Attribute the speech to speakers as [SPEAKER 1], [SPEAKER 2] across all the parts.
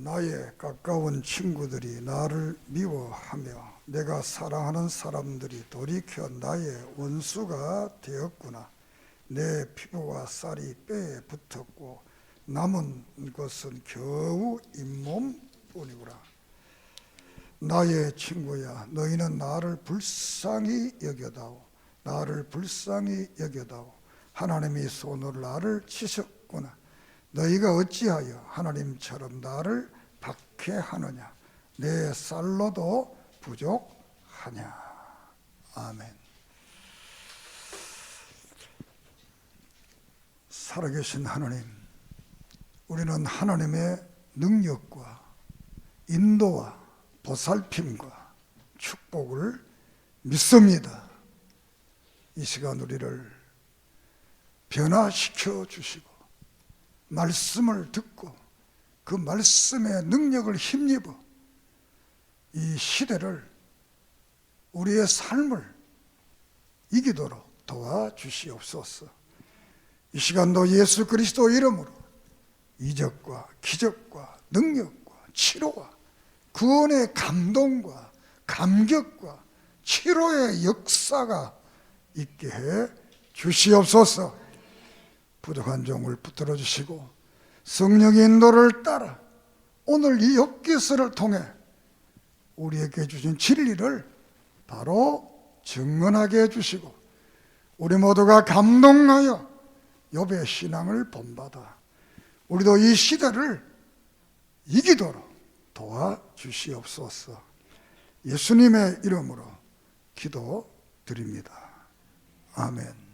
[SPEAKER 1] 나의 가까운 친구들이 나를 미워하며 내가 사랑하는 사람들이 돌이켜 나의 원수가 되었구나. 내 피부와 쌀이 뼈에 붙었고 남은 것은 겨우 잇몸뿐이구나. 나의 친구야, 너희는 나를 불쌍히 여겨다오. 나를 불쌍히 여겨다오. 하나님이 손으로 나를 치셨구나. 너희가 어찌하여 하나님처럼 나를 박해하느냐. 내 쌀로도 부족하냐. 아멘. 살아계신 하나님, 우리는 하나님의 능력과 인도와 보살핌과 축복을 믿습니다. 이 시간 우리를 변화시켜 주시고 말씀을 듣고 그 말씀의 능력을 힘입어 이 시대를, 우리의 삶을 이기도록 도와주시옵소서. 이 시간도 예수 그리스도 이름으로 이적과 기적과 능력과 치료와 구원의 감동과 감격과 치료의 역사가 있게 해 주시옵소서. 부족한 종을 붙들어 주시고 성령의 인도를 따라 오늘 이 욥기서를 통해 우리에게 주신 진리를 바로 증언하게 해주시고 우리 모두가 감동하여 욥의 신앙을 본받아 우리도 이 시대를 이기도록 도와주시옵소서. 예수님의 이름으로 기도드립니다. 아멘.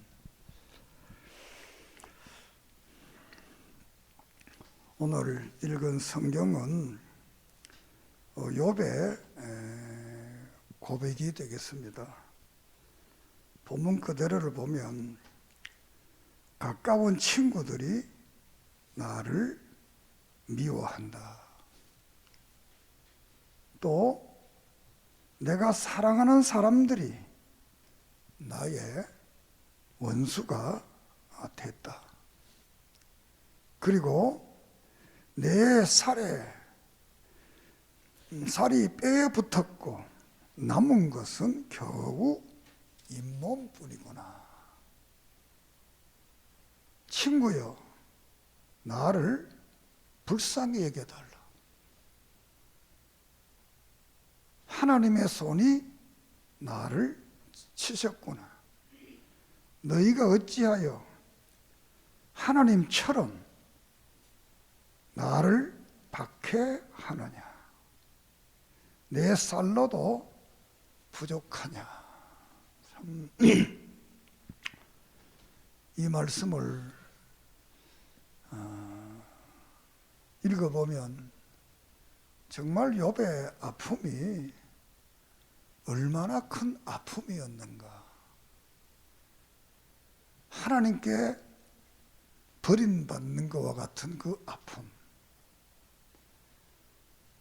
[SPEAKER 1] 오늘 읽은 성경은 욥의 고백이 되겠습니다. 본문 그대로를 보면 가까운 친구들이 나를 미워한다. 또 내가 사랑하는 사람들이 나의 원수가 됐다. 그리고 내 쌀이 뼈에 붙었고 남은 것은 겨우 잇몸뿐이구나. 친구여, 나를 불쌍히 여겨달라. 하나님의 손이 나를 치셨구나. 너희가 어찌하여 하나님처럼 나를 박해하느냐. 내 쌀로도 부족하냐. 참 이 말씀을 읽어보면 정말 욥의 아픔이 얼마나 큰 아픔이었는가. 하나님께 버림받는 것과 같은 그 아픔,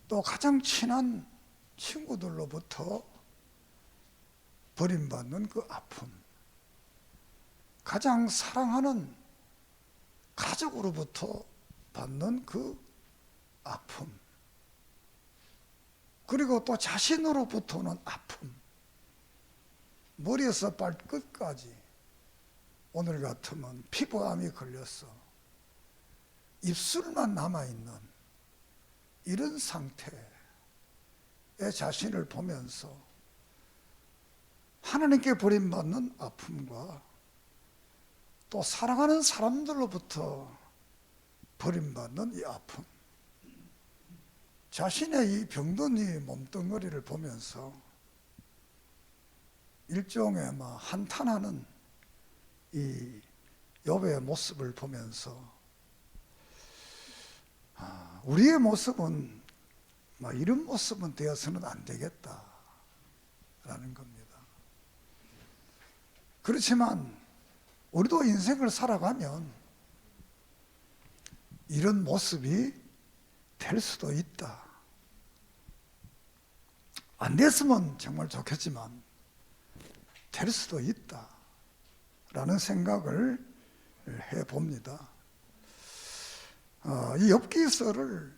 [SPEAKER 1] 또 가장 친한 친구들로부터 버림받는 그 아픔, 가장 사랑하는 가족으로부터 받는 그 아픔, 그리고 또 자신으로부터는 아픔, 머리에서 발끝까지 오늘 같으면 피부암이 걸려서 입술만 남아있는 이런 상태의 자신을 보면서 하나님께 버림받는 아픔과 또 사랑하는 사람들로부터 버림받는 이 아픔, 자신의 이 병든 이 몸뚱어리를 보면서 일종의 한탄하는 이 욥의 모습을 보면서 우리의 모습은 이런 모습은 되어서는 안 되겠다라는 겁니다. 그렇지만 우리도 인생을 살아가면 이런 모습이 될 수도 있다. 안 됐으면 정말 좋겠지만 될 수도 있다 라는 생각을 해봅니다. 이 욥기서를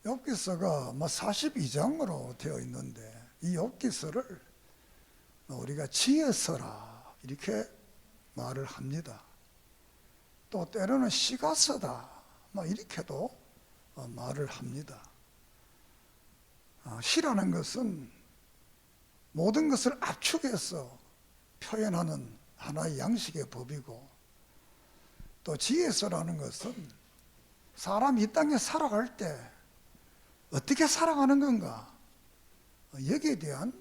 [SPEAKER 1] 욥기서가 42장으로 되어 있는데 이 욥기서를 우리가 지혜서라 이렇게 말을 합니다. 또 때로는 시가서다 이렇게도 말을 합니다. 시라는 것은 모든 것을 압축해서 표현하는 하나의 양식의 법이고, 또 지혜서라는 것은 사람이 이 땅에 살아갈 때 어떻게 살아가는 건가, 여기에 대한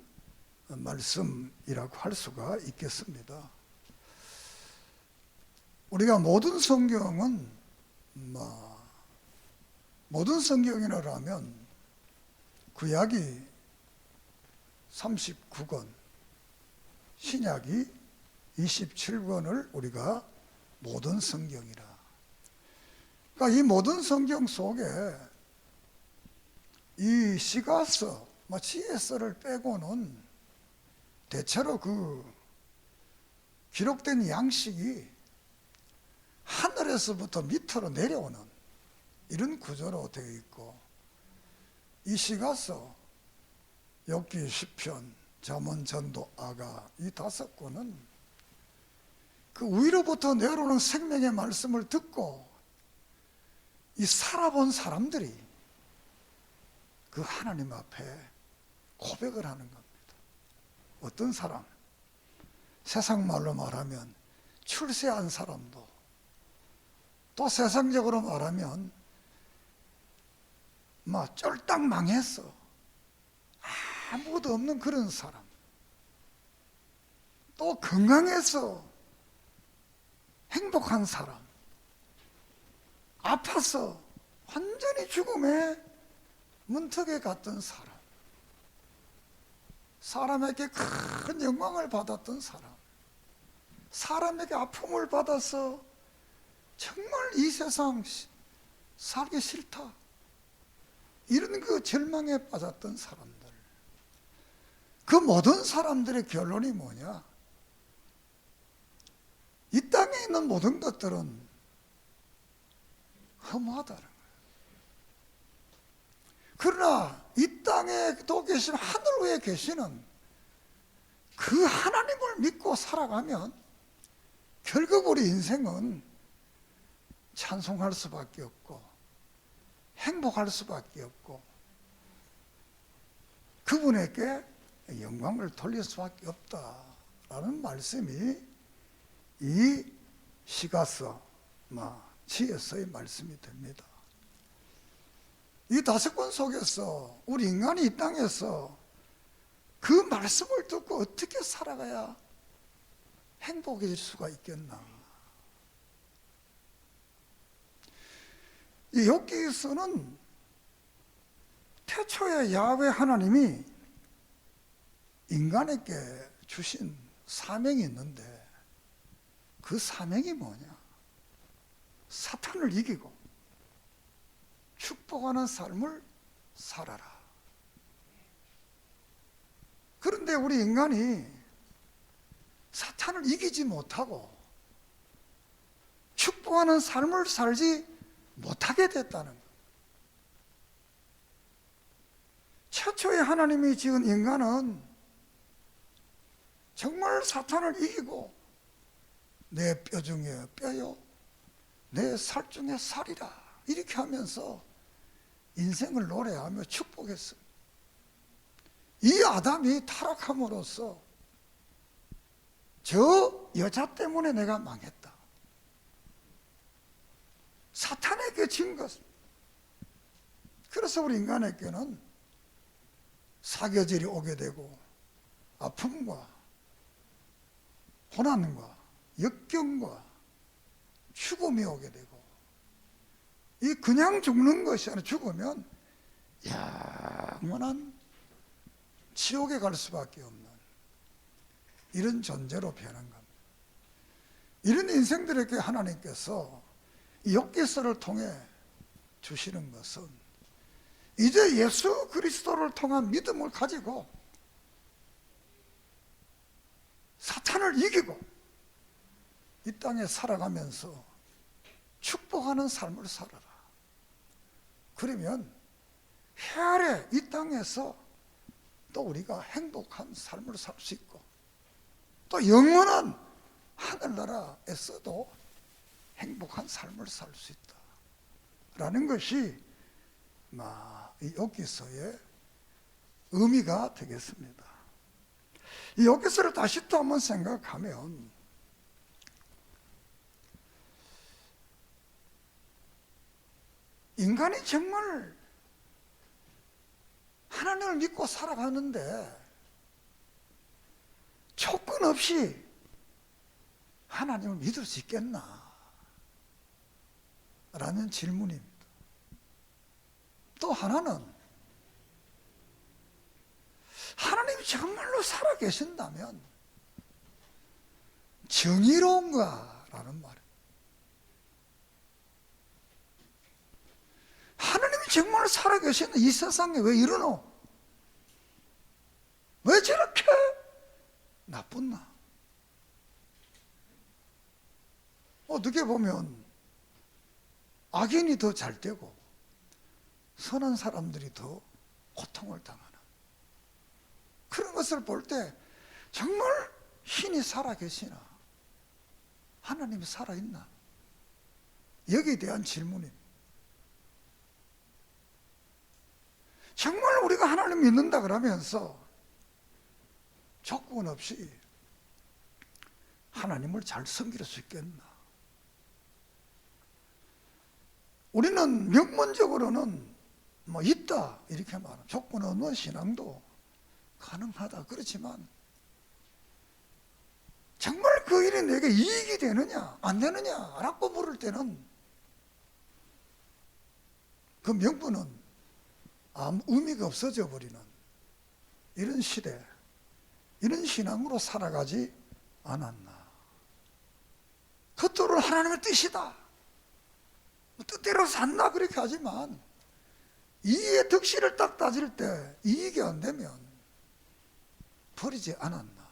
[SPEAKER 1] 말씀이라고 할 수가 있겠습니다. 우리가 모든 성경은 모든 성경이라면 구약이 39권, 신약이 27권을 우리가 모든 성경이라. 그러니까 이 모든 성경 속에 이 시가서, 지혜서를 빼고는 대체로 그 기록된 양식이 하늘에서부터 밑으로 내려오는 이런 구조로 되어 있고, 이 시가서, 욥기, 시편, 잠언, 전도, 아가 이 5권은 그 위로부터 내려오는 생명의 말씀을 듣고 이 살아본 사람들이 그 하나님 앞에 고백을 하는 겁니다. 어떤 사람? 세상 말로 말하면 출세한 사람도, 또 세상적으로 말하면 쫄딱 망했어, 아무것도 없는 그런 사람, 또 건강해서 행복한 사람, 아파서 완전히 죽음의 문턱에 갔던 사람, 사람에게 큰 영광을 받았던 사람, 사람에게 아픔을 받아서 정말 이 세상 살기 싫다, 이런 그 절망에 빠졌던 사람들, 그 모든 사람들의 결론이 뭐냐? 이 땅에 있는 모든 것들은 허무하다는 거예요. 그러나 이 땅에도 계신, 하늘 위에 계시는 그 하나님을 믿고 살아가면 결국 우리 인생은 찬송할 수밖에 없고 행복할 수밖에 없고 그분에게 영광을 돌릴 수밖에 없다라는 말씀이 이 시가서, 지혜서의 말씀이 됩니다. 이 5권 속에서 우리 인간이 이 땅에서 그 말씀을 듣고 어떻게 살아가야 행복해질 수가 있겠나? 이 욥기서는 태초에 야훼 하나님이 인간에게 주신 사명이 있는데, 그 사명이 뭐냐? 사탄을 이기고 축복하는 삶을 살아라. 그런데 우리 인간이 사탄을 이기지 못하고 축복하는 삶을 살지 못하게 됐다는 것. 최초에 하나님이 지은 인간은 정말 사탄을 이기고 내 뼈 중에 뼈요, 내 살 중에 살이라, 이렇게 하면서 인생을 노래하며 축복했습니다. 이 아담이 타락함으로써 저 여자 때문에 내가 망했다, 사탄에게 진 것입니다. 그래서 우리 인간에게는 사계절이 오게 되고 아픔과 고난과 역경과 죽음이 오게 되고, 이 그냥 죽는 것이 아니라 죽으면 영원한 지옥에 갈 수밖에 없는 이런 존재로 변한 겁니다. 이런 인생들에게 하나님께서 이 욥기서를 통해 주시는 것은 이제 예수 그리스도를 통한 믿음을 가지고 사탄을 이기고 이 땅에 살아가면서 축복하는 삶을 살아라. 그러면 해 아래 이 땅에서 또 우리가 행복한 삶을 살 수 있고, 또 영원한 하늘나라에서도 행복한 삶을 살 수 있다라는 것이 이 욥기서의 의미가 되겠습니다. 이 욥기서를 다시 또 한번 생각하면 인간이 정말 하나님을 믿고 살아가는데 조건 없이 하나님을 믿을 수 있겠나? 라는 질문입니다. 또 하나는 하나님이 정말로 살아계신다면 정의로운가? 라는 말이에요. 하나님이 정말 살아계시는 이 세상에 왜 이러노? 왜 저렇게 나쁘나? 어떻게 보면 악인이 더 잘 되고 선한 사람들이 더 고통을 당하는 그런 것을 볼 때 정말 신이 살아계시나? 하나님이 살아있나? 여기에 대한 질문입니다. 정말 우리가 하나님 믿는다 그러면서 조건 없이 하나님을 잘 섬길 수 있겠나? 우리는 명문적으로는 있다 이렇게 말하는 조건 없는 신앙도 가능하다. 그렇지만 정말 그 일이 내게 이익이 되느냐 안 되느냐라고 물을 때는 그 명분은 아무 의미가 없어져 버리는 이런 시대, 이런 신앙으로 살아가지 않았나. 겉으로는 하나님의 뜻이다, 뜻대로 산다 그렇게 하지만 이의 득실을 딱 따질 때 이익이 안 되면 버리지 않았나.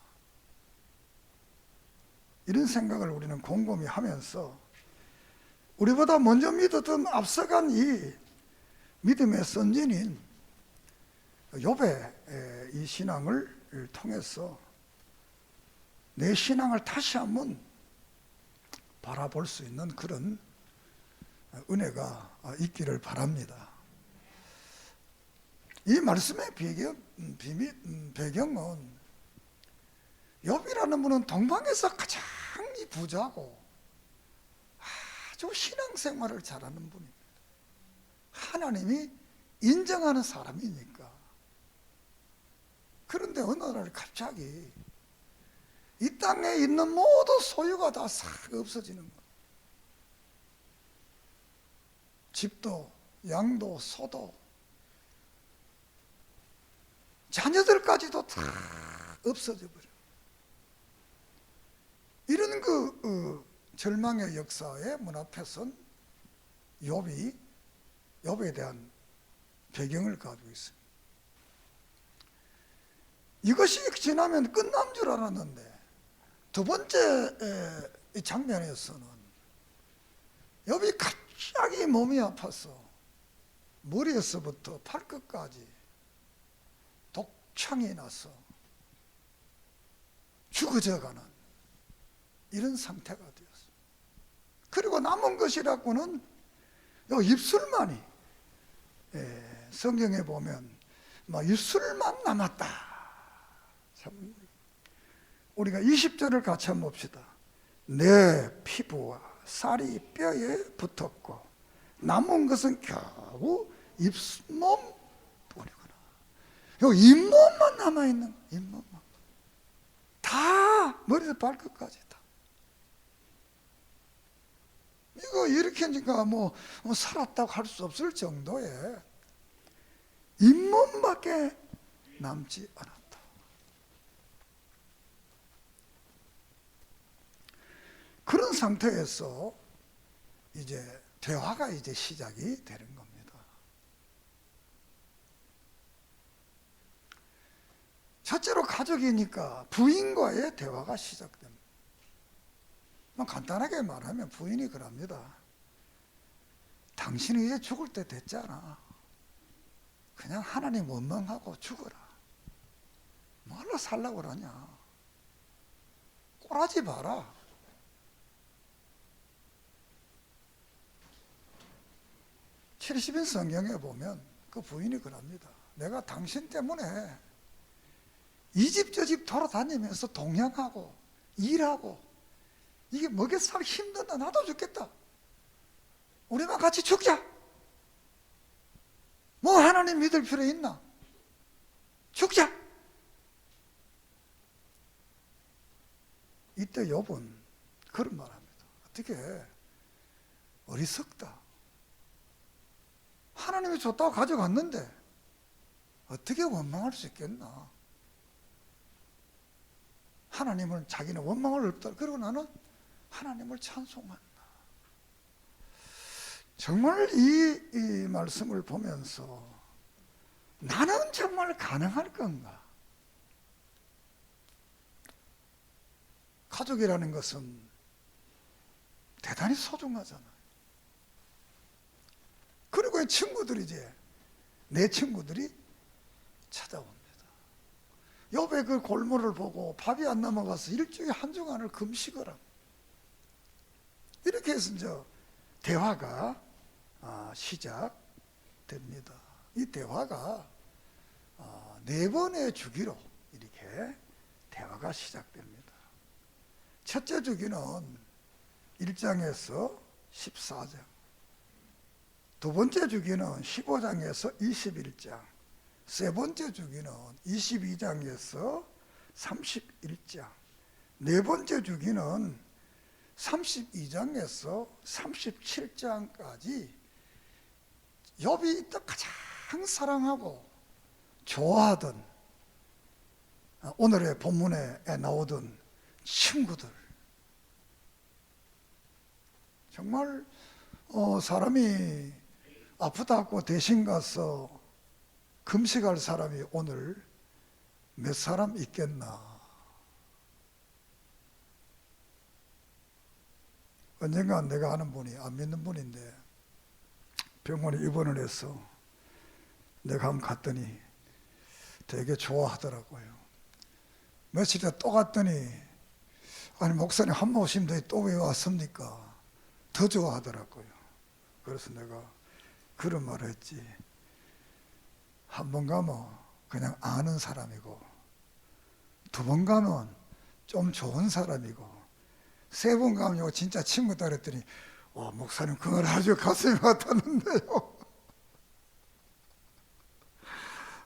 [SPEAKER 1] 이런 생각을 우리는 곰곰이 하면서 우리보다 먼저 믿었던 앞서간 이 믿음의 선진인 욥의 이 신앙을 통해서 내 신앙을 다시 한번 바라볼 수 있는 그런 은혜가 있기를 바랍니다. 이 말씀의 배경은 욥이라는 분은 동방에서 가장 부자고 아주 신앙생활을 잘하는 분입니다. 하나님이 인정하는 사람이니까. 그런데 어느 날 갑자기 이 땅에 있는 모든 소유가 다 싹 없어지는 거예요. 집도 양도 소도 자녀들까지도 다 없어져 버려요. 이런 절망의 역사의 문 앞에 선 욥에 대한 배경을 가지고 있습니다. 이것이 지나면 끝난 줄 알았는데 두 번째 장면에서는 욥이 갑자기 몸이 아파서 머리에서부터 발끝까지 독창이 나서 죽어져가는 이런 상태가 되었어요. 그리고 남은 것이라고는 요 입술만이, 성경에 보면 입술만 남았다. 참, 우리가 20절을 같이 한번 봅시다. 내 피부와 살이 뼈에 붙었고 남은 것은 겨우 잇몸뿐이구나. 요 잇몸만 남아있는 거야. 잇몸만 다 머리에서 발끝까지 다. 이거 이렇게 하니까 살았다고 할 수 없을 정도의 잇몸밖에 남지 않았다. 그런 상태에서 이제 대화가 이제 시작이 되는 겁니다. 첫째로 가족이니까 부인과의 대화가 시작됩니다. 간단하게 말하면 부인이 그럽니다. 당신은 이제 죽을 때 됐잖아. 그냥 하나님 원망하고 죽어라. 뭘로 살라고 그러냐. 꼬라지 마라. (70인) 성경에 보면 그 부인이 그럽니다. 내가 당신 때문에 이 집 저 집 돌아다니면서 동양하고 일하고 이게 먹여 살기 힘든다. 나도 죽겠다. 우리만 같이 죽자. 뭐 하나님 믿을 필요 있나? 죽자. 이때 욥은 그런 말합니다. 어떻게 어리석다. 하나님이 줬다고 가져갔는데 어떻게 원망할 수 있겠나? 하나님을 자기는 원망을 없다. 그리고 나는 하나님을 찬송한다. 정말 이 말씀을 보면서 나는 정말 가능할 건가? 가족이라는 것은 대단히 소중하잖아요. 그리고 친구들이지. 내 친구들이 찾아옵니다. 욥의 그 골모를 보고 밥이 안 넘어가서 일주일에 한 주간을 금식을 합니다. 이렇게 해서 이제 대화가 시작됩니다. 이 대화가 4번의 주기로 이렇게 대화가 시작됩니다. 첫째 주기는 1장에서 14장, 두 번째 주기는 15장에서 21장, 세 번째 주기는 22장에서 31장, 네 번째 주기는 32장에서 37장까지 욥이 이때 가장 사랑하고 좋아하던, 오늘의 본문에 나오던 친구들, 정말 사람이 아프다고 대신 가서 금식할 사람이 오늘 몇 사람 있겠나. 언젠가 내가 아는 분이, 안 믿는 분인데 병원에 입원을 해서 내가 한번 갔더니 되게 좋아하더라고요. 며칠 있다 또 갔더니, 아니 목사님 한 번 오시면 또 왜 왔습니까? 더 좋아하더라고요. 그래서 내가 그런 말을 했지. 한 번 가면 그냥 아는 사람이고, 두 번 가면 좀 좋은 사람이고, 세 번 가면 진짜 친구다 그랬더니, 와, 목사님 그걸 아주 가슴이 와닿는데요.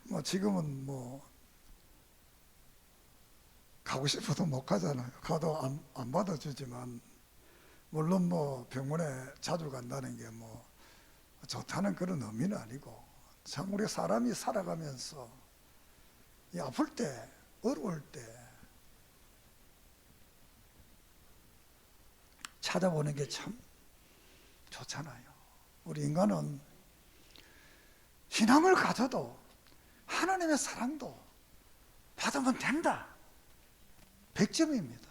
[SPEAKER 1] 뭐 지금은 뭐 가고 싶어도 못 가잖아요. 가도 안 받아주지만, 물론 뭐 병원에 자주 간다는 게 뭐 좋다는 그런 의미는 아니고, 참 우리 사람이 살아가면서 이 아플 때, 어려울 때 찾아보는 게 참 좋잖아요. 우리 인간은 신앙을 가져도 하나님의 사랑도 받으면 된다. 100점입니다.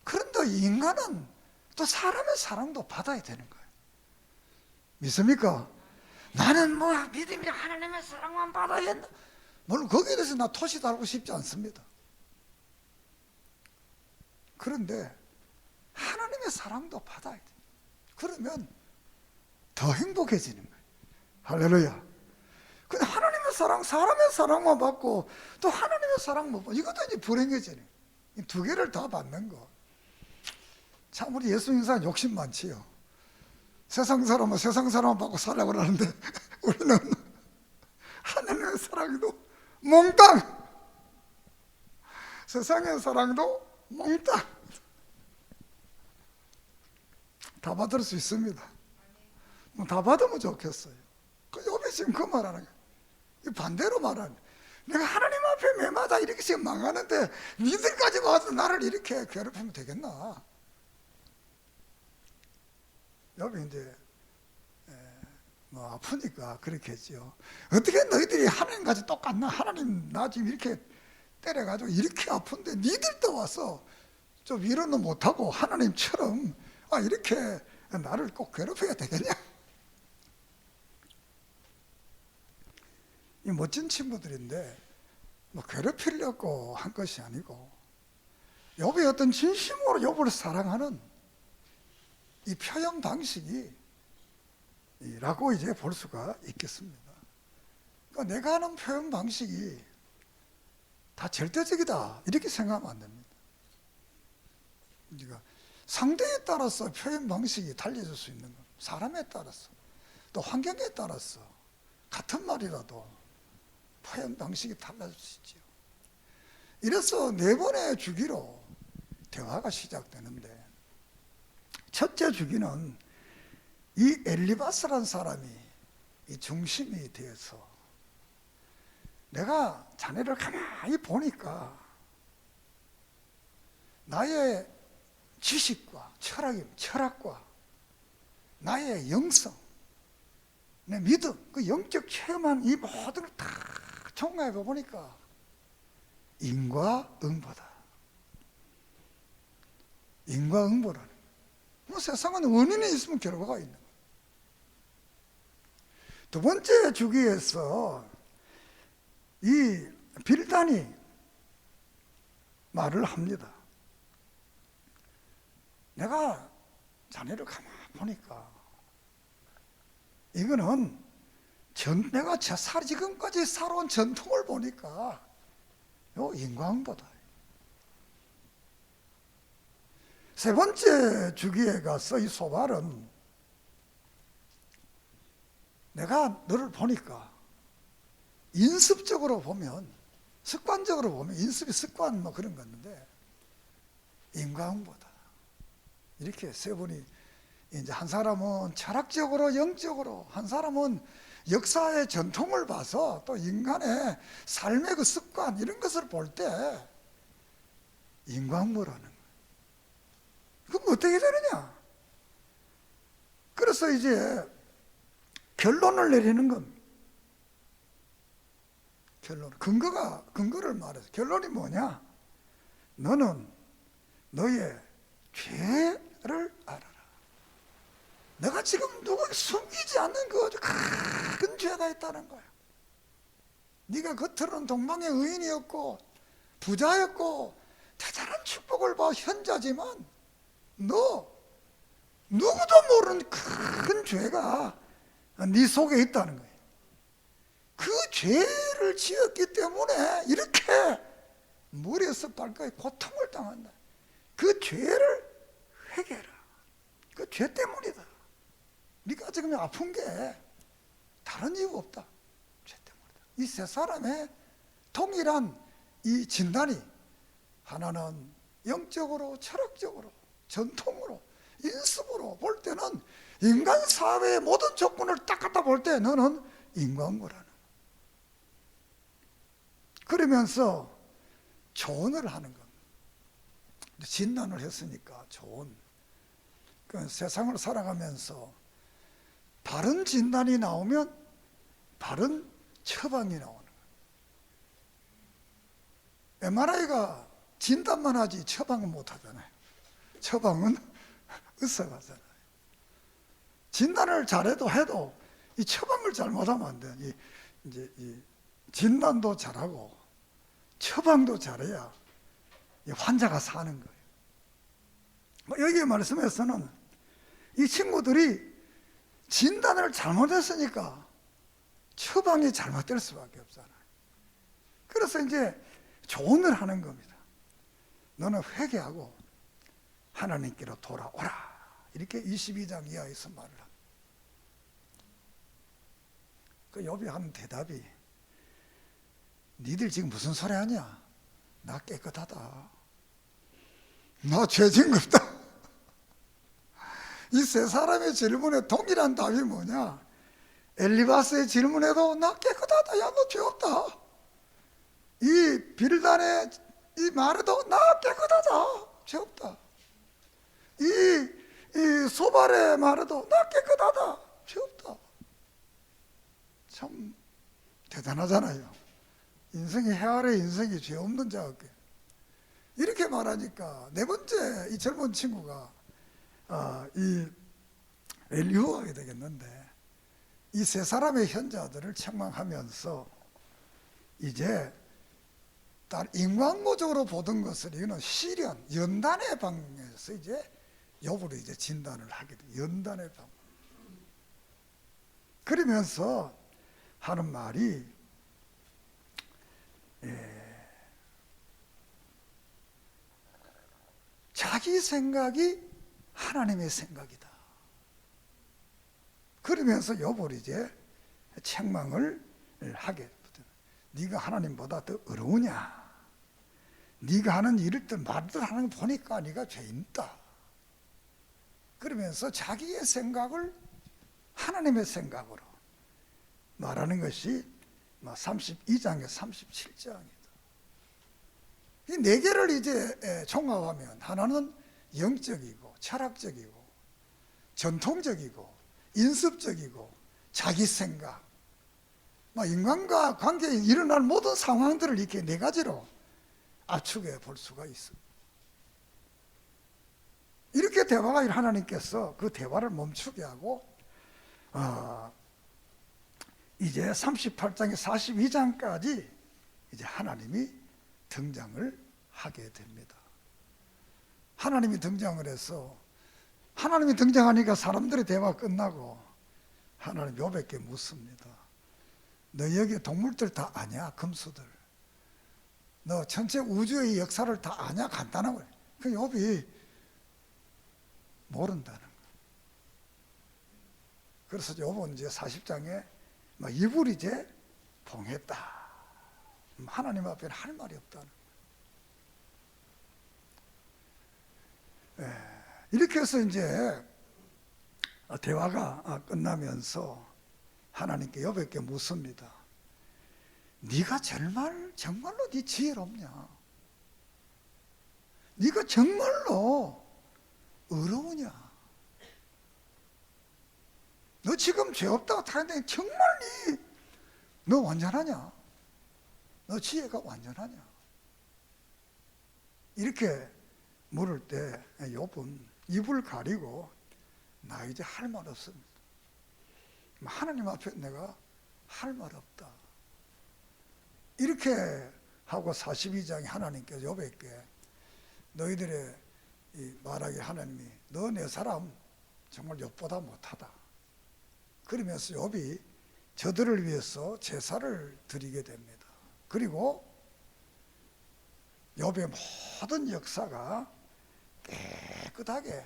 [SPEAKER 1] 그런데 이 인간은 또 사람의 사랑도 받아야 되는 거예요. 믿습니까? 나는 뭐 믿음이 하나님의 사랑만 받아야 한다. 물론 거기에 대해서 나 토시 달고 싶지 않습니다. 그런데 하나님의 사랑도 받아야 돼. 그러면 더 행복해지는 거예요. 할렐루야. 근데 하나님의 사랑, 사람의 사랑만 받고 또 하나님의 사랑 못 받고, 이것도 이제 불행해지는 거예요. 이 두 개를 다 받는 거. 참 우리 예수 인사 욕심 많지요. 세상 사람은 세상 사람만 받고 살라고 그러는데 우리는 하나님의 사랑도 몽땅, 세상의 사랑도 몽땅 다 받을 수 있습니다. 뭐 다 받으면 좋겠어요. 그 욥이 지금 그 말하는 거예요. 반대로 말하는 거예요. 내가 하나님 앞에 매마다 이렇게 지금 망하는데 니들까지 와서 나를 이렇게 괴롭히면 되겠나? 욥이 이제 뭐 아프니까 그렇게 했죠. 어떻게 너희들이 하나님까지 똑같나? 하나님 나 지금 이렇게 때려가지고 이렇게 아픈데 니들도 와서 좀 위로는 못하고 하나님처럼 이렇게 나를 꼭 괴롭혀야 되겠냐? 이 멋진 친구들인데 뭐 괴롭히려고 한 것이 아니고 욥이 어떤 진심으로 욥을 사랑하는 이 표현 방식이 라고 이제 볼 수가 있겠습니다. 그러니까 내가 하는 표현 방식이 다 절대적이다 이렇게 생각하면 안 됩니다. 그러니까 상대에 따라서 표현 방식이 달라질 수 있는 것, 사람에 따라서 또 환경에 따라서 같은 말이라도 표현 방식이 달라질 수 있죠. 이래서 네 번의 주기로 대화가 시작되는데, 첫째 주기는 이 엘리바스라는 사람이 이 중심이 되어서 내가 자네를 가만히 보니까 나의 지식과 철학과 나의 영성, 내 믿음, 그 영적 체험한 이 모든 걸 다 총합해 보니까 인과응보다. 인과응보라는 뭐 세상은 원인이 있으면 결과가 있는 거예요. 두 번째 주기에서 이 빌단이 말을 합니다. 내가 자네를 가만히 보니까 이거는 내가 지금까지 살아온 전통을 보니까 인과응보다. 세 번째 주기에 가서 이 소발은 내가 너를 보니까 인습적으로 보면, 습관적으로 보면 인습이 습관 뭐 그런 건데 인과응보다. 이렇게 세 분이 이제 한 사람은 철학적으로 영적으로, 한 사람은 역사의 전통을 봐서 또 인간의 삶의 그 습관 이런 것을 볼 때 인과응보라는 거예요. 그럼 어떻게 되느냐? 그래서 이제 결론을 내리는 겁니다. 근거를 말해서 결론이 뭐냐? 너는 너의 죄를 알아라. 내가 지금 누굴 숨기지 않는 그 아주 큰 죄가 있다는 거야. 네가 겉으로는 동방의 의인이었고 부자였고 대단한 축복을 봐 현자지만 너 누구도 모르는 큰 죄가 네 속에 있다는 거예요. 그 죄를 지었기 때문에 이렇게 머리에서 발까지 고통을 당한다. 그 죄를 회개해라. 그 죄 때문이다. 네가 지금 아픈 게 다른 이유가 없다. 죄 때문이다. 이 세 사람의 동일한 이 진단이, 하나는 영적으로 철학적으로 전통으로 인습으로 볼 때는 인간 사회의 모든 조건을 딱 갖다 볼 때 너는 인과응보라는 거야. 그러면서 조언을 하는 겁니다. 진단을 했으니까 조언. 그 세상을 살아가면서 바른 진단이 나오면 바른 처방이 나오는 거예요. MRI가 진단만 하지 처방은 못 하잖아요. 처방은 의사가 하잖아요. 진단을 잘해도 해도 이 처방을 잘못하면 안 돼요. 이 진단도 잘하고 처방도 잘해야 이 환자가 사는 거예요. 여기 말씀에서는 이 친구들이 진단을 잘못했으니까 처방이 잘못될 수밖에 없잖아요. 그래서 이제 조언을 하는 겁니다. 너는 회개하고 하나님께로 돌아오라. 이렇게 22장 이하에서 말을 합니다. 그 욥이 하는 대답이, 니들 지금 무슨 소리 하냐? 나 깨끗하다. 나 죄진 거 없다. 이 세 사람의 질문에 동일한 답이 뭐냐? 엘리바스의 질문에도 나 깨끗하다. 야, 너 죄 없다. 이 빌단의 이 말에도 나 깨끗하다. 죄 없다. 이 소발의 말에도 나 깨끗하다. 죄 없다. 참 대단하잖아요. 인생이 해아래 인생이 죄 없는 자에게 이렇게 말하니까 네 번째 이 젊은 친구가 이 엘리후가 되겠는데, 이 세 사람의 현자들을 책망하면서 이제 인광구적으로 보던 것을 이거는 시련, 연단의 방에서 이제 욥으로 이제 진단을 하게 돼. 연단의 방. 그러면서 하는 말이 자기 생각이 하나님의 생각이다. 그러면서 욥을 이제 책망을 하게. 네가 하나님보다 더 어려우냐? 네가 하는 일들 말들 하는 거 보니까 네가 죄인다. 그러면서 자기의 생각을 하나님의 생각으로 말하는 것이 32장에 37장이다. 이 네 개를 이제 종합하면 하나는 영적이고 철학적이고 전통적이고 인습적이고 자기 생각, 인간과 관계에 일어날 모든 상황들을 이렇게 네 가지로 압축해 볼 수가 있습니다. 이렇게 대화가 하나님께서 그 대화를 멈추게 하고 이제 38장에 42장까지 이제 하나님이 등장을 하게 됩니다. 하나님이 등장을 해서 하나님이 등장하니까 사람들의 대화가 끝나고 하나님 욥에게 묻습니다. 너 여기 동물들 다 아냐? 금수들. 너 전체 우주의 역사를 다 아냐? 간단한 거예요. 그 욥이 모른다는 거예요. 그래서 욥은 이제 40장에 입을 이제 봉했다. 하나님 앞에 할 말이 없다는 거예요. 이렇게 해서 이제 대화가 끝나면서 하나님께 욥에게 묻습니다. 네가 정말로 네 지혜롭냐? 네가 정말로 어려우냐? 너 지금 죄 없다고 타는데 정말 너 완전하냐? 너 지혜가 완전하냐? 이렇게 물을 때 욥은 입을 가리고 나 이제 할 말 없습니다. 하나님 앞에 내가 할 말 없다. 이렇게 하고 42장에 하나님께서 욥에게 너희들의 말하기 하나님이 너 내 사람 정말 욥보다 못하다. 그러면서 욥이 저들을 위해서 제사를 드리게 됩니다. 그리고 욥의 모든 역사가 깨끗하게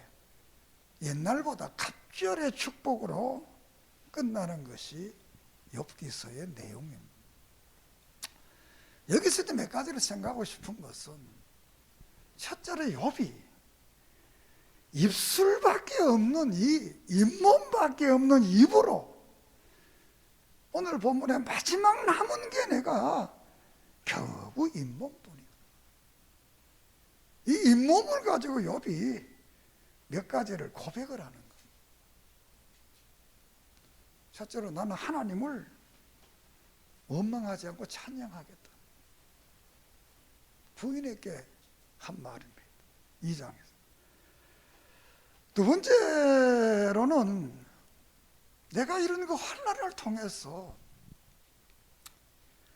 [SPEAKER 1] 옛날보다 갑절의 축복으로 끝나는 것이 욥기서의 내용입니다. 여기서 몇 가지를 생각하고 싶은 것은 첫째로 욥이 입술밖에 없는 잇몸밖에 없는 입으로 오늘 본문의 마지막 남은 게 내가 겨우 잇몸뿐이다. 이 잇몸을 가지고 욥이 몇 가지를 고백을 하는 거예요. 첫째로 나는 하나님을 원망하지 않고 찬양하겠다. 부인에게 한 말입니다. 2장에서. 두 번째로는 내가 이런 그 환난을 통해서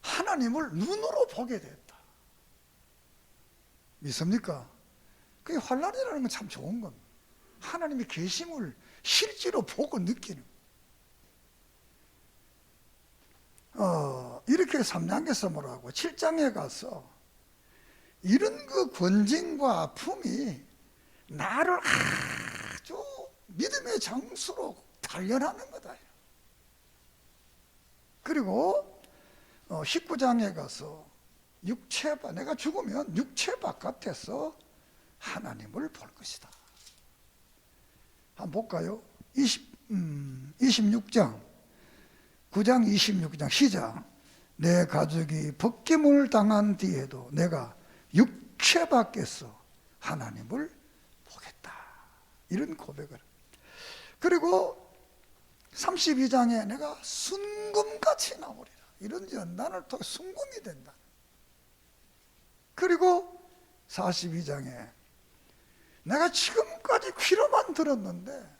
[SPEAKER 1] 하나님을 눈으로 보게 됐다. 믿습니까? 그 환난이라는 건 참 좋은 겁니다. 하나님의 계심을 실제로 보고 느끼는. 이렇게 3장에서 뭐라고 7장에 가서 이런 그 권징과 아픔이 나를 아주 믿음의 장수로 단련하는 거다. 그리고 19장에 가서 내가 죽으면 육체 바깥에서 하나님을 볼 것이다. 한번 볼까요? 26장 9장 26장 시작. 내 가족이 벗김을 당한 뒤에도 내가 육체 밖에서 하나님을 보겠다. 이런 고백을. 그리고 32장에 내가 순금같이 나오리라. 이런 연단을 통해 순금이 된다. 그리고 42장에 내가 지금까지 귀로만 들었는데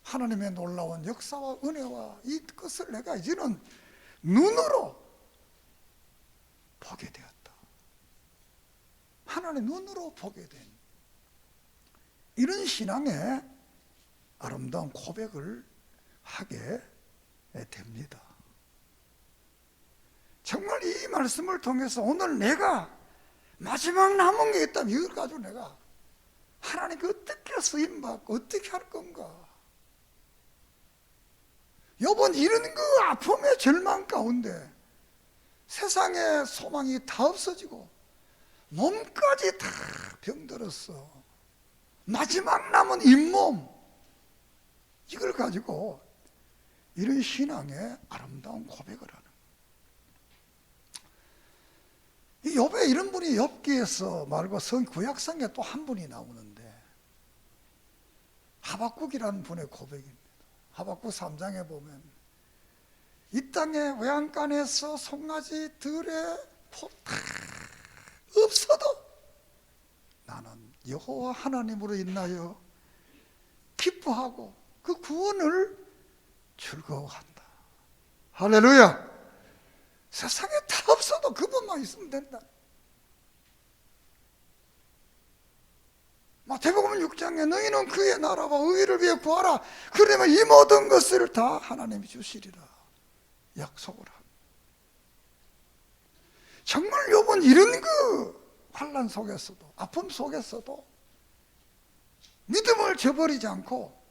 [SPEAKER 1] 하나님의 놀라운 역사와 은혜와 이 것을 내가 이제는 눈으로 보게 되었다. 하나님의 눈으로 보게 된 이런 신앙의 아름다운 고백을 하게 됩니다. 정말 이 말씀을 통해서 오늘 내가 마지막 남은 게 있다면 이걸 가지고 내가 하나님께 어떻게 쓰임받고 어떻게 할 건가. 여러분, 이런 그 아픔의 절망 가운데 세상에 소망이 다 없어지고 몸까지 다 병들었어. 마지막 남은 잇몸, 이걸 가지고 이런 신앙의 아름다운 고백을 하는. 이 욥에 이런 분이 욥기에서 말고 구약성에 또 한 분이 나오는데 하박국이라는 분의 고백입니다. 하박국 3장에 보면 이 땅의 외양간에서 송아지 들의 다 없어도 나는 여호와 하나님으로 인하여 기뻐하고 그 구원을 즐거워한다. 할렐루야. 세상에 다 없어도 그분만 있으면 된다. 마태복음 6장에 너희는 그의 나라와 의를 위해 구하라. 그러면 이 모든 것을 다 하나님이 주시리라 약속을 합니다. 정말 욥은 이런 그 환난 속에서도 아픔 속에서도 믿음을 저버리지 않고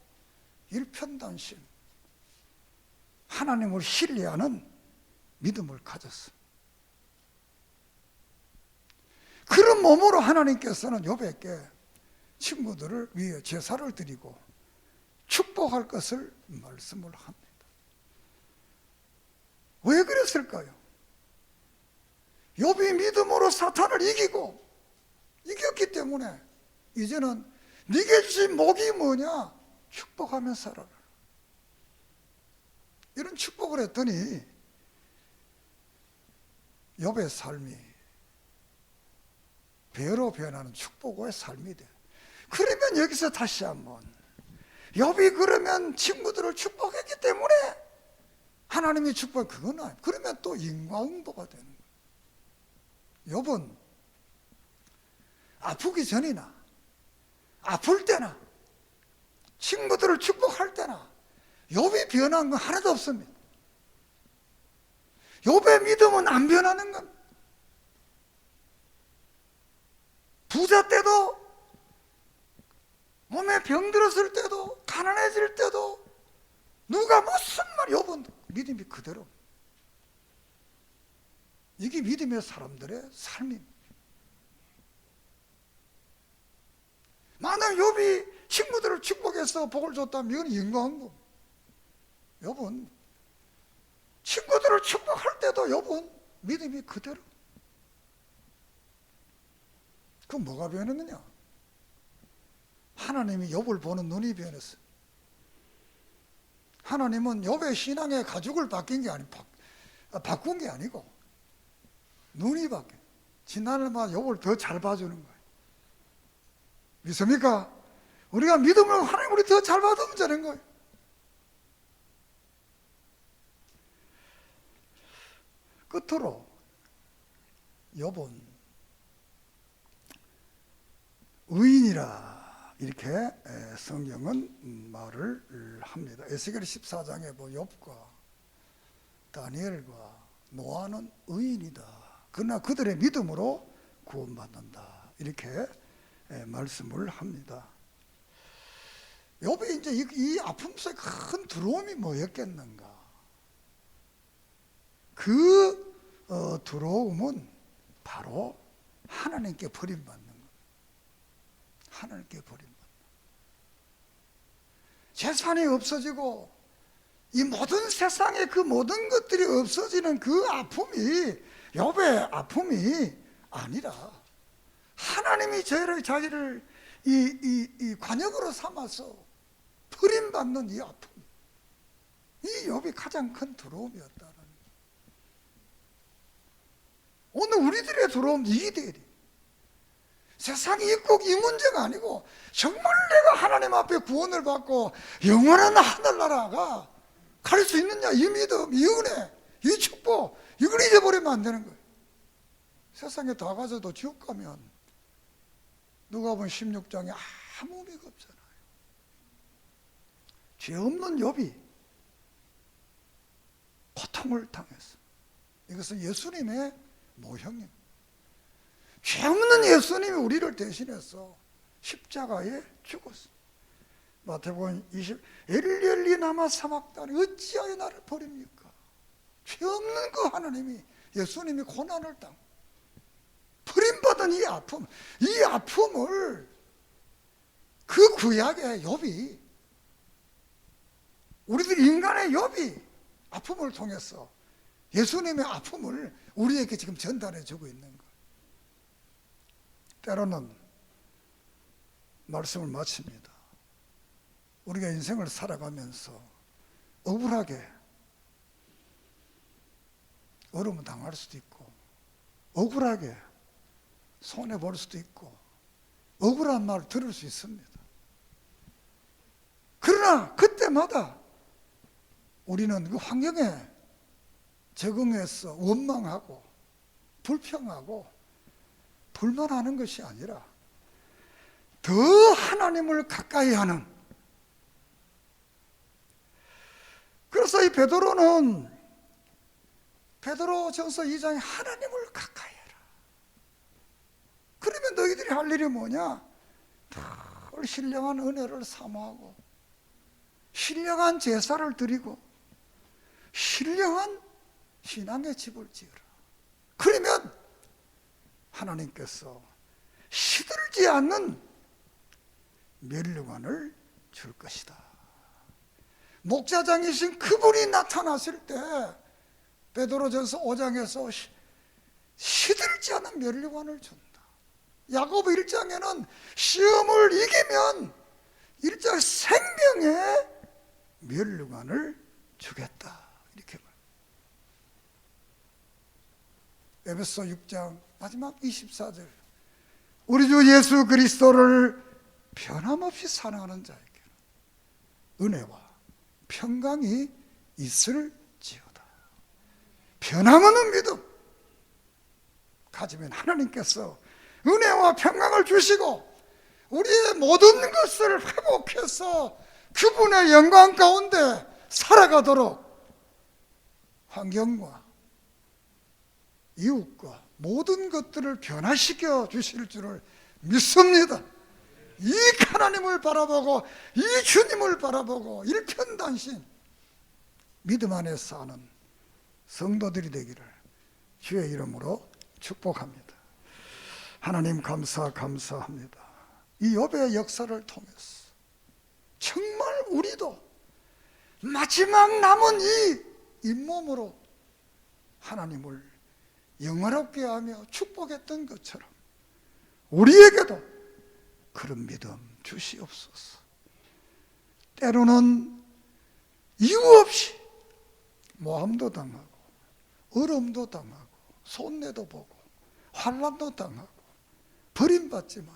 [SPEAKER 1] 일편단심 하나님을 신뢰하는 믿음을 가졌습니다. 그런 몸으로 하나님께서는 욥에게 친구들을 위해 제사를 드리고 축복할 것을 말씀을 합니다. 왜 그랬을까요? 욥이 믿음으로 사탄을 이겼기 때문에 이제는 네게 주신 목이 뭐냐? 축복하며 살아라. 이런 축복을 했더니 욥의 삶이 배로 변하는 축복의 삶이 돼. 그러면 여기서 다시 한번 욥이 그러면 친구들을 축복했기 때문에 하나님이 축복, 그건 아니에요. 그러면 또 인과응보가 되는 거예요. 욥은 아프기 전이나 아플 때나 친구들을 축복할 때나 욥이 변한 건 하나도 없습니다. 욥의 믿음은 안 변하는 겁니다. 부자 때도, 몸에 병들었을 때도, 가난해질 때도, 누가 무슨 말, 욥은 믿음이 그대로. 이게 믿음의 사람들의 삶입니다. 만약 욥이 친구들을 축복해서 복을 줬다면 이건 인과응보. 욥은 친구들을 축복할 때도 욥은 믿음이 그대로. 그럼 뭐가 변했느냐? 하나님이 욥을 보는 눈이 변했어요. 하나님은 욥의 신앙의 가죽을 바꾼 게 아니고 눈이 바뀌어요. 지난날마다 욥을 더 잘 봐주는 거예요. 믿습니까? 우리가 믿음을 하나님 우리 더 잘 받으면 되는 거예요. 끝으로 욥은 의인이라 이렇게 성경은 말을 합니다. 에스겔 14장에 욥과 다니엘과 노아는 의인이다. 그러나 그들의 믿음으로 구원받는다. 이렇게 말씀을 합니다. 욥이 이제 이 아픔 속에 큰 두려움이 뭐였겠는가? 그 두려움은 바로 하나님께 버림받는 것. 하나님께 버림받는. 재산이 없어지고 이 모든 세상의 그 모든 것들이 없어지는 그 아픔이 욥의 아픔이 아니라 하나님이 자기를 이 관역으로 삼아서 버림받는 이 아픔, 이 욥이 가장 큰 두려움이었다는. 오늘 우리들의 두려움도 이게 돼야 돼. 세상이 꼭 이 문제가 아니고 정말 내가 하나님 앞에 구원을 받고 영원한 하늘나라가 갈 수 있느냐, 이 믿음, 이 은혜, 이 축복, 이걸 잊어버리면 안 되는 거예요. 세상에 다 가져도 지옥 가면 누가복음 16장에 아무 의미가 없잖아요. 죄 없는 욥이 고통을 당했어. 이것은 예수님의 모형입니다. 죄 없는 예수님이 우리를 대신해서 십자가에 죽었어. 마태복음 20 엘리엘리 라마 사박다니 어찌하여 나를 버립니까? 죄 없는 그 하나님이 예수님이 고난을 당하고 버림받은 이 아픔을 그 구약의 욥이, 우리들 인간의 욥이 아픔을 통해서 예수님의 아픔을 우리에게 지금 전달해 주고 있는 거예요. 때로는 말씀을 마칩니다. 우리가 인생을 살아가면서 억울하게 어려움을 당할 수도 있고, 억울하게 손해볼 수도 있고, 억울한 말을 들을 수 있습니다. 그러나 그때마다 우리는 그 환경에 적응해서 원망하고 불평하고 불만하는 것이 아니라 더 하나님을 가까이 하는, 그래서 이 베드로전서 2장에 하나님을 가까이 해라. 그러면 너희들이 할 일이 뭐냐? 늘 신령한 은혜를 사모하고 신령한 제사를 드리고 신령한 신앙의 집을 지으라. 그러면 하나님께서 시들지 않는 멸류관을 줄 것이다. 목자장이신 그분이 나타나실 때 베드로전서 5장에서 시들지 않은 멸류관을 준다. 야고보 1장에는 시험을 이기면 1장 생명의 멸류관을 주겠다, 이렇게 말합니다. 에베소 6장 마지막 24절, 우리 주 예수 그리스도를 변함없이 사랑하는 자에게는 은혜와 평강이 있을지어다. 변함없는 믿음 가지면 하나님께서 은혜와 평강을 주시고 우리의 모든 것을 회복해서 그분의 영광 가운데 살아가도록 환경과 이웃과 모든 것들을 변화시켜 주실 줄을 믿습니다. 이 하나님을 바라보고 이 주님을 바라보고 일편단심 믿음 안에 사는 성도들이 되기를 주의 이름으로 축복합니다. 하나님 감사합니다. 이 욥의 역사를 통해서 정말 우리도 마지막 남은 이 잇몸으로 하나님을 영화롭게 하며 축복했던 것처럼 우리에게도 그런 믿음 주시옵소서. 때로는 이유 없이 모함도 당하고 어려움도 당하고 손해도 보고 환난도 당하고 버림받지만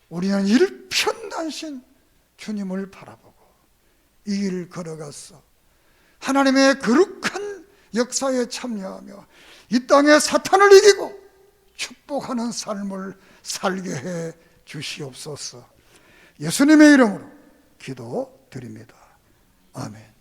[SPEAKER 1] 우리는 일편단심 주님을 바라보고 이 길 걸어가서 하나님의 거룩한 역사에 참여하며 이 땅에 사탄을 이기고 축복하는 삶을 살게 해 주시옵소서. 예수님의 이름으로 기도드립니다. 아멘.